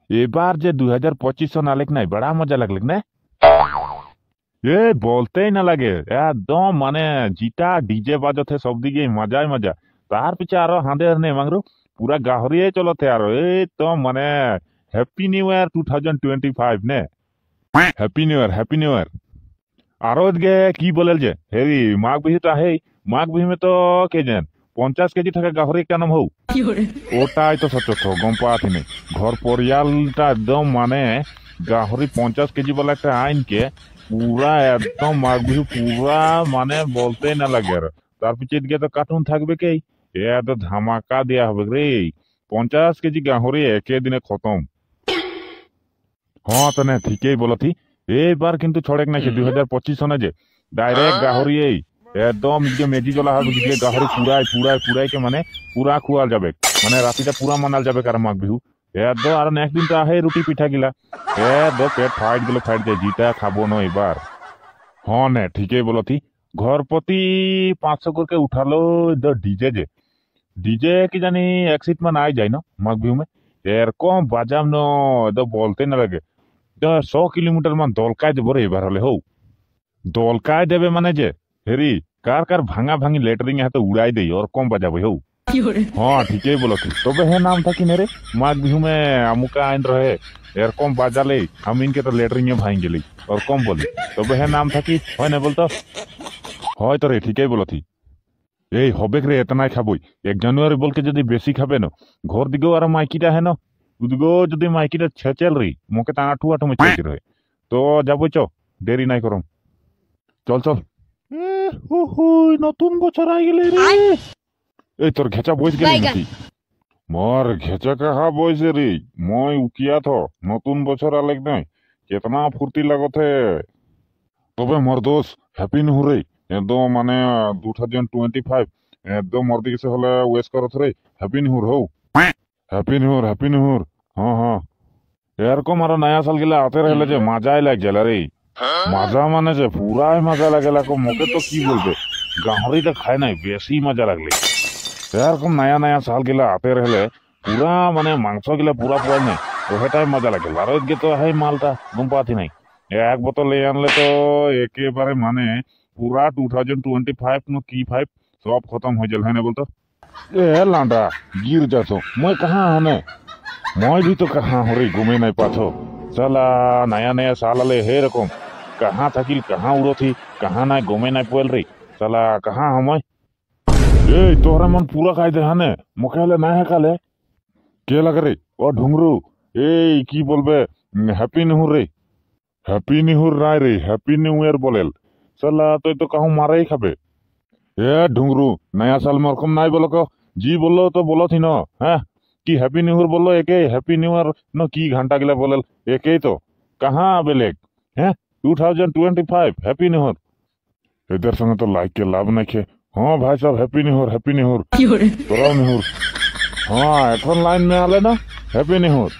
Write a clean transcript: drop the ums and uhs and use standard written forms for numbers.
এবার যে 2025 সন আলেক নাই বড়া মজা লাগলেক না। এ বলতেই না লাগে, একদম মানে জিটা ডিজে বাজতে সব দিকে মজাই মজা। তার পিছে আরো হাঁদে নে মাংরু পুরা গাহরিয়ে চলতে আরো এই তো মানে হ্যাপি নিউ ইয়ার 2025 নে। Happy new year, happy new year. আরো এদিকে কি বলেল যে হেরি মাঘ বিহু তো আহেই। মাঘ বিহু তো কে যেন 50 কেজি থাকা গাহরি কেন হৌ ওটাই তো সত্য গম পাওয়া নেই। ঘর পরিয়ালটা একদম মানে গাহরি 50 কেজি বলে একটা আইনকে পুরা একদম মাঘ বিহু পুরা মানে বলতেই না লাগে। আর তার পিছিয়ে দিকে তো কার্টুন থাকবে কেই, এ তো ধামাকা দেয়া হবে রে। 50 কেজি গাহরি একে দিনে খতম। হ্যাঁ তো না ঠিকই বলতি। এইবার কিন্তু ছড়েক নাকি 2025 সনে যে ডাইরেক্ট গাহরি এই একদম যে মেজি জ্বলা হবে যে গাহরি পুরাই পুরাই পুরাই কে মানে পুরা খুয়াল যাবে। মানে রাতিটা পুরা মানাল যাবে কার মাঘ বিহু। একদম আর নেক্সট দিন তো আহে রুটি পিঠা গিলা একদম পেট ফাইট গেলো ফাইট যায় জিটা খাবো না এবার। হ্যাঁ নে ঠিকই বলতি। ঘর প্রতি 500 করে উঠালো ডিজে যে ডিজে কি জানি 1 সিট মান আই যায় না মাঘ বিহু মে। এরকম বাজাম ন বলতে না লাগে। 100 কিলোমিটার মান দলকায় দেবো রে এবার হলে হৌ। দলকায় দেবে মানে যে হেরি কার কার ভাঙা ভাঙি লেটারিং হাতে উড়াই দেই ওরকম বাজাবো হৌ। হ্যাঁ ঠিকই বলছি। তবে হে নাম থাকি না রে মাঘ বিহু মে আমুকা আইন রহে এরকম বাজালে আমিনকে তো লেটারিং এ ভাঙ গেলি ওরকম বলি। তবে হে নাম থাকি হয় না বলতো। হয় তো রে ঠিকই বলছি। এই হবে রে এতনাই খাবই। 1 জানুয়ারি বলকে যদি বেশি খাবে না ঘর দিকেও আর মাইকিটা হেন উদিকেও যদি মাইকিটা ছেচেল রে মোকে তা আঠু আঠু মেচে রহে। তো যাবই চ, দেরি নাই করম। চল চল। নতুন বছর আই গেলে রে। এই তোর ঘেঁচা বইস গেলি নাকি? মোর ঘেঁচা কাহা বইছে রে। মই উকিয়া থ নতুন বছর আলেক নাই কেতনা ফুর্তি লাগতে। তবে মোর দোষ হ্যাপি নিউ রে। একদম মানে 2025 একদম মোর দিকে হলে ওয়েস করত রে। হ্যাপি নিউ হৌ। Happy new happy new. হ্যাঁ হ্যাঁ এরকম আরো নয়া সাল গেলে আতে রহলে যে মজাই লাগ গেল রে। মাজা মানে যে পুরাই মজা লাগে মোকে তো কি বলবে গাহরিটা খায় নাই বেশি মজা লাগলে। এরকম নয়া নয়া সাল গিলা আতে রহলে পুরা মানে মাংস গিলা পুরা পুরাই নাই ওহেটাই মজা লাগে। আর এদিকে তো এই মালটা ঘুম পাতি নাই এক বোতল এই আনলে তো একেবারে মানে পুরা 2025 নো কি 5 সব খতম হয়ে যাল। হ্যাঁ না বলতো। এ লান্ডা गिर जातो मैं कहाँ हने। मैं भी तो कहाँ हो रही घूमे नहीं पाथो। साला नया नया साल आले हे रकम कहाँ থাকিল कहाँ उड़ो थी कहाँ ना घूमे नहीं पोल रही। साला कहाँ हम ए तोहरा मन पूरा खाई दे हाने मुखे हले ना है काले কে লাগে রে ও ঢুংরু। এই কি বলবে হ্যাপি নিউ রে। হ্যাপি নিউ নাই রে হ্যাপি নিউ ইয়ার বলেল। সালা তুই তো কাহু মারাই খাবে। এ ঢুংরু নয়া সাল में ওরকম নাই বলো জি বললো তো বলো থি ন। হ্যাঁ কি হ্যাপি নিউ ইয়ার বললো একে হ্যাপি নিউ ইয়ার ন কি ঘন্টা গিলা বলেল একেই তো কাহা বেলেগ। হ্যাঁ 2025 হ্যাপি নিউ ইয়ার। এদের সঙ্গে তো লাইক के লাভ নাই খে। हाँ भाई साहब happy new year happy new year. তোরাও নিহুর। হ্যাঁ এখন লাইন মে আলে না হ্যাপি নিউ ইয়ার।